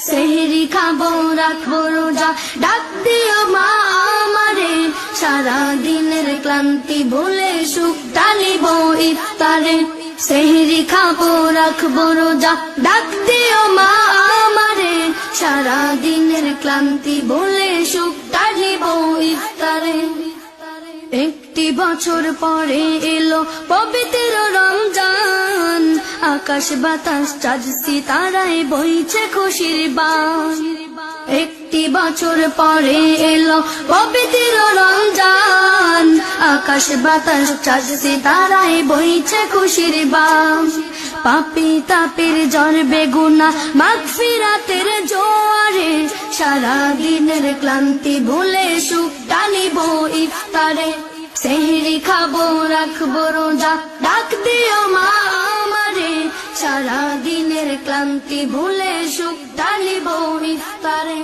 সেহরি খাবো রাখবো রোজা, ডাক দিও মা আমারে, সারা দিনের ক্লান্তি ভুলে সুখটা নিব ইফতারে। সেহরি খাবো রাখবো রোজা, ডাক দিও মা আমারে, সারা দিনের ক্লান্তি ভুলে সুখটা নিব ইফতারে। একটি বছর পরে এলো পবিত্র রমজান, আকাশ বাতাস চাঁদ সিতারায় বইছে খুশির বান। একটি বছর পরে এলো পবিত্র রমজান, আকাশ বাতাস চাঁদ সিতারায় বইছে খুশির বান। পাপী তাপের জ্বর বেগুনা মাগফিরাতের জোয়ারে, সারা দিনের ক্লান্তি ভুলে সুখটা নিব ইফতারে। সেহরি খাবো রাখবো রোজা, ডাক দিও মা আমারে, সারা দিনের ক্লান্তি ভুলে সুখটা নিব ইফতারে।